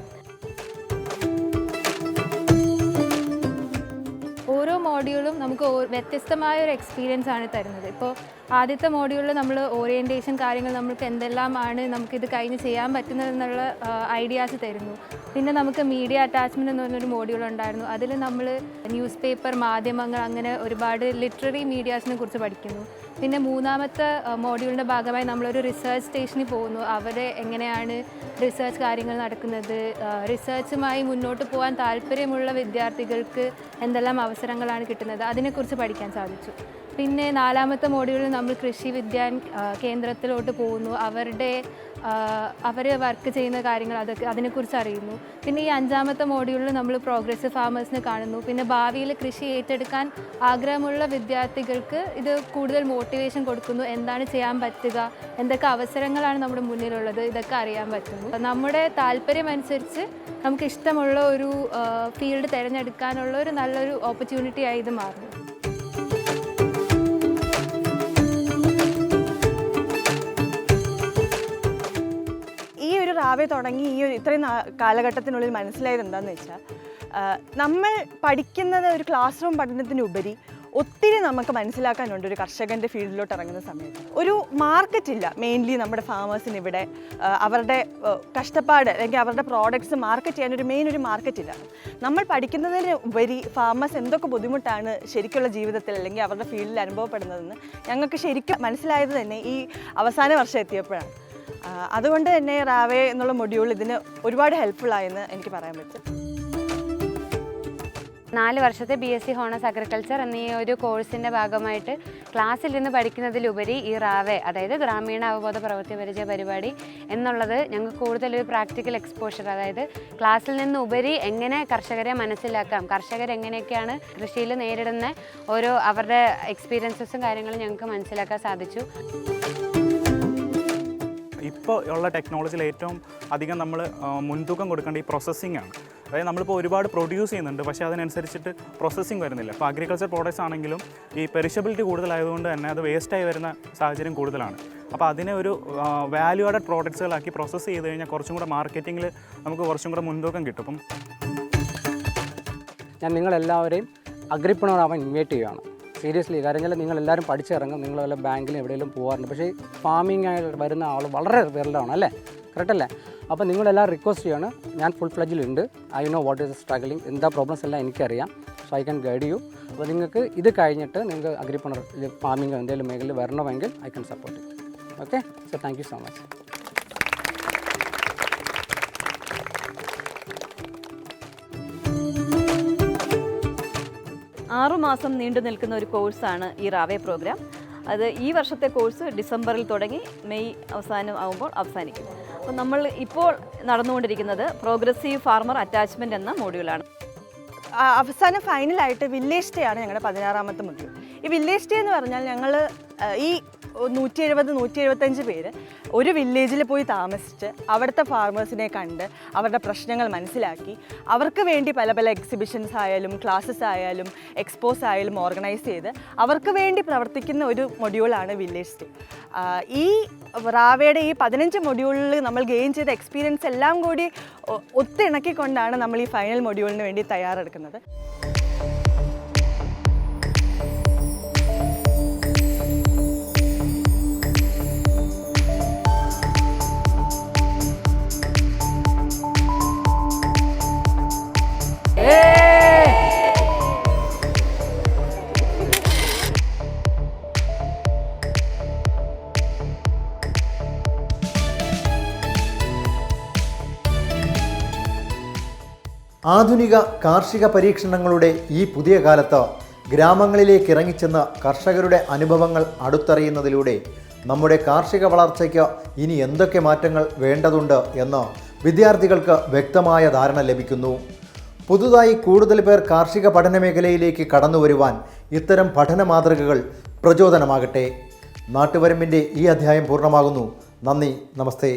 ഓരോ മോഡ്യൂളും നമുക്ക് വ്യത്യസ്തമായ ഒരു എക്സ്പീരിയൻസ് ആണ് തരുന്നത്. ഇപ്പോൾ ആദ്യത്തെ മോഡ്യൂളിൽ നമ്മൾ ഓറിയൻറ്റേഷൻ കാര്യങ്ങൾ നമുക്ക് എന്തെല്ലാമാണ് നമുക്കിത് കഴിഞ്ഞ് ചെയ്യാൻ പറ്റുന്നതെന്നുള്ള ഐഡിയാസ് തരുന്നു. പിന്നെ നമുക്ക് മീഡിയ അറ്റാച്ച്മെൻറ്റ് എന്ന് പറഞ്ഞൊരു മോഡ്യൂൾ ഉണ്ടായിരുന്നു. അതിൽ നമ്മൾ ന്യൂസ് പേപ്പർ, മാധ്യമങ്ങൾ, അങ്ങനെ ഒരുപാട് ലിറ്റററി മീഡിയാസിനെ കുറിച്ച് പഠിക്കുന്നു. പിന്നെ 3ാമത്തെ മോഡ്യൂളിൻ്റെ ഭാഗമായി നമ്മളൊരു റിസർച്ച് സ്റ്റേഷനിൽ പോകുന്നു. അവിടെ എങ്ങനെയാണ് റിസർച്ച് കാര്യങ്ങൾ നടക്കുന്നത്, റിസർച്ചുമായി മുന്നോട്ട് പോകാൻ താല്പര്യമുള്ള വിദ്യാർത്ഥികൾക്ക് എന്തെല്ലാം അവസരങ്ങളാണ് കിട്ടുന്നത്, അതിനെക്കുറിച്ച് പഠിക്കാൻ സാധിച്ചു. പിന്നെ 4ാമത്തെ മോഡ്യൂളിൽ നമ്മൾ കൃഷി വിജ്ഞാൻ കേന്ദ്രത്തിലോട്ട് പോകുന്നു. അവർ വർക്ക് ചെയ്യുന്ന കാര്യങ്ങൾ അതിനെക്കുറിച്ച് അറിയുന്നു. പിന്നെ ഈ 5ാമത്തെ മോഡ്യൂളിൽ നമ്മൾ പ്രോഗ്രസീവ് ഫാമേഴ്സിനെ കാണുന്നു. പിന്നെ ഭാവിയിൽ കൃഷി ഏറ്റെടുക്കാൻ ആഗ്രഹമുള്ള വിദ്യാർത്ഥികൾക്ക് ഇത് കൂടുതൽ മോട്ടിവേഷൻ കൊടുക്കുന്നു. എന്താണ് ചെയ്യാൻ പറ്റുക, എന്തൊക്കെ അവസരങ്ങളാണ് നമ്മുടെ മുന്നിലുള്ളത്, ഇതൊക്കെ അറിയാൻ പറ്റുന്നു. നമ്മുടെ താല്പര്യമനുസരിച്ച് നമുക്ക് ഇഷ്ടമുള്ള ഒരു ഫീൽഡ് തിരഞ്ഞെടുക്കാനുള്ള ഒരു നല്ലൊരു ഓപ്പർച്യൂണിറ്റി ആയി ഇത് മാറുന്നു. റാവേ തുടങ്ങി ഈ ഇത്രയും കാലഘട്ടത്തിനുള്ളിൽ മനസ്സിലായത് എന്താണെന്ന് വെച്ചാൽ, നമ്മൾ പഠിക്കുന്നത് ഒരു ക്ലാസ് റൂം പഠനത്തിനുപരി ഒത്തിരി നമുക്ക് മനസ്സിലാക്കാനുണ്ട് ഒരു കർഷകൻ്റെ ഫീൽഡിലോട്ട് ഇറങ്ങുന്ന സമയത്ത്. ഒരു മാർക്കറ്റില്ല മെയിൻലി നമ്മുടെ ഫാമേഴ്സിന് ഇവിടെ. അവരുടെ കഷ്ടപ്പാട് അല്ലെങ്കിൽ അവരുടെ പ്രോഡക്റ്റ്സ് മാർക്കറ്റ് ചെയ്യാൻ ഒരു മാർക്കറ്റില്ല. നമ്മൾ പഠിക്കുന്നതിന് ഉപരി ഫാമേഴ്സ് എന്തൊക്കെ ബുദ്ധിമുട്ടാണ് ശരിക്കുള്ള ജീവിതത്തിൽ അല്ലെങ്കിൽ അവരുടെ ഫീൽഡിൽ അനുഭവപ്പെടുന്നതെന്ന് ഞങ്ങൾക്ക് ശരിക്കും മനസ്സിലായത് തന്നെ ഈ അവസാന വർഷം എത്തിയപ്പോഴാണ്. അതുകൊണ്ട് തന്നെ റാവേ എന്നുള്ള മൊഡ്യൂൾ ഇതിന് ഒരുപാട് ഹെൽപ്ഫുൾ ആയെന്ന് എനിക്ക് പറയാൻ പറ്റും. 4 വർഷത്തെ BSc ഹോണേഴ്സ് അഗ്രികൾച്ചർ എന്ന ഈ ഒരു കോഴ്സിൻ്റെ ഭാഗമായിട്ട് ക്ലാസ്സിൽ നിന്ന് പഠിക്കുന്നതിലുപരി ഈ റാവേ, അതായത് ഗ്രാമീണ അവബോധ പ്രവൃത്തി പരിചയ പരിപാടി എന്നുള്ളത് ഞങ്ങൾക്ക് കൂടുതലൊരു പ്രാക്ടിക്കൽ എക്സ്പോഷർ, അതായത് ക്ലാസ്സിൽ നിന്ന് ഉപരി എങ്ങനെ കർഷകരെ മനസ്സിലാക്കാം, കർഷകരെങ്ങനെയൊക്കെയാണ് കൃഷിയിൽ നേരിടുന്ന ഓരോ അവരുടെ എക്സ്പീരിയൻസസും കാര്യങ്ങളും ഞങ്ങൾക്ക് മനസ്സിലാക്കാൻ സാധിച്ചു. ഇപ്പോൾ ഉള്ള ടെക്നോളജിയിൽ ഏറ്റവും അധികം നമ്മൾ മുൻതൂക്കം കൊടുക്കേണ്ട ഈ പ്രോസസ്സിംഗ് ആണ്. അതായത് നമ്മളിപ്പോൾ ഒരുപാട് പ്രൊഡ്യൂസ് ചെയ്യുന്നുണ്ട്, പക്ഷേ അതിനനുസരിച്ചിട്ട് പ്രോസസ്സിംഗ് വരുന്നില്ല. ഇപ്പോൾ അഗ്രികൾച്ചർ പ്രോഡക്റ്റ്സ് ആണെങ്കിലും ഈ പെരിഷബിലിറ്റി കൂടുതലായതുകൊണ്ട് തന്നെ അത് വേസ്റ്റായി വരുന്ന സാഹചര്യം കൂടുതലാണ്. അപ്പോൾ അതിനെ ഒരു വാല്യൂ ആഡഡ് പ്രോഡക്ട്സുകളാക്കി പ്രോസസ്സ് ചെയ്ത് കഴിഞ്ഞാൽ കുറച്ചും കൂടെ മാർക്കറ്റിങ്ങിൽ നമുക്ക് കുറച്ചും കൂടെ മുൻതൂക്കം കിട്ടും. അപ്പം ഞാൻ നിങ്ങളെല്ലാവരെയും അഗ്രിപ്രണറാവാൻ ഇൻവൈറ്റ് ചെയ്യുകയാണ്. സീരിയസ്ലി. കാരണം നിങ്ങളെല്ലാവരും പഠിച്ചിറങ്ങും, നിങ്ങൾ വല്ല ബാങ്കിലും എവിടെയെങ്കിലും പോകാറുണ്ട്, പക്ഷേ ഫാമിംഗ് ആയി വരുന്ന ആൾ വളരെ വിരലാണ് അല്ലേ, കറക്റ്റ് അല്ലേ? അപ്പോൾ നിങ്ങളെല്ലാം റിക്വസ്റ്റ് ചെയ്യാണ്. ഞാൻ ഫുൾ ഫ്ലഡ്ജിലുണ്ട്. I know what is struggling, എന്താ പ്രോബ്ലംസ് എല്ലാം എനിക്കറിയാം. So I can guide you. അപ്പോൾ നിങ്ങൾക്ക് ഇത് കഴിഞ്ഞിട്ട് നിങ്ങൾക്ക് അഗ്രിപ്രണർ ഫാമിംഗ് എന്തെങ്കിലും മേഖലയിൽ വരണമെങ്കിൽ I can support you. Okay, so thank you so much. മാസം നീണ്ടു നിൽക്കുന്ന ഒരു കോഴ്സാണ് ഈ റാവേ പ്രോഗ്രാം. അത് ഈ വർഷത്തെ കോഴ്സ് ഡിസംബറിൽ തുടങ്ങി മെയ് അവസാനം ആകുമ്പോൾ അവസാനിക്കും. അപ്പോൾ നമ്മൾ ഇപ്പോൾ നടന്നുകൊണ്ടിരിക്കുന്നത് പ്രോഗ്രസീവ് ഫാർമർ അറ്റാച്ച്മെൻറ്റ് എന്ന മോഡ്യൂളാണ്. അവസാന ഫൈനലായിട്ട് വില്ലേജ് സ്റ്റേ ആണ് ഞങ്ങളുടെ 16ാമത്തെ മൊഡ്യൂൾ. ഈ വില്ലേജ് സ്റ്റേ എന്ന് പറഞ്ഞാൽ ഞങ്ങൾ ഈ 170-175 പേര് ഒരു വില്ലേജിൽ പോയി താമസിച്ച് അവിടുത്തെ ഫാർമേഴ്സിനെ കണ്ട് അവരുടെ പ്രശ്നങ്ങൾ മനസ്സിലാക്കി അവർക്ക് വേണ്ടി പല പല എക്സിബിഷൻസ് ആയാലും ക്ലാസ്സസ് ആയാലും എക്സ്പോസ് ആയാലും ഓർഗനൈസ് ചെയ്ത് അവർക്ക് വേണ്ടി പ്രവർത്തിക്കുന്ന ഒരു മൊഡ്യൂളാണ് വില്ലേജ് സ്റ്റേ. ഈ റാവയുടെ ഈ 15 മൊഡ്യൂളിൽ നമ്മൾ ഗെയിൻ ചെയ്ത എക്സ്പീരിയൻസ് എല്ലാം കൂടി ഒത്തിണക്കിക്കൊണ്ടാണ് നമ്മൾ ഈ ഫൈനൽ മൊഡ്യൂളിന് വേണ്ടി തയ്യാറെടുക്കുന്നത്. ആധുനിക കാർഷിക പരീക്ഷണങ്ങളുടെ ഈ പുതിയ കാലത്ത് ഗ്രാമങ്ങളിലേക്ക് ഇറങ്ങിച്ചെന്ന് കർഷകരുടെ അനുഭവങ്ങൾ അടുത്തറിയുന്നതിലൂടെ നമ്മുടെ കാർഷിക വളർച്ചയ്ക്ക് ഇനി എന്തൊക്കെ മാറ്റങ്ങൾ വേണ്ടതുണ്ട് എന്ന് വിദ്യാർത്ഥികൾക്ക് വ്യക്തമായ ധാരണ ലഭിക്കുന്നു. പുതുതായി കൂടുതൽ പേർ കാർഷിക പഠന മേഖലയിലേക്ക് കടന്നു വരുവാൻ ഇത്തരം പഠന മാതൃകകൾ പ്രചോദനമാകട്ടെ. നാട്ടുവരമ്പിൻ്റെ ഈ അധ്യായം പൂർണ്ണമാകുന്നു. നന്ദി, നമസ്തേ.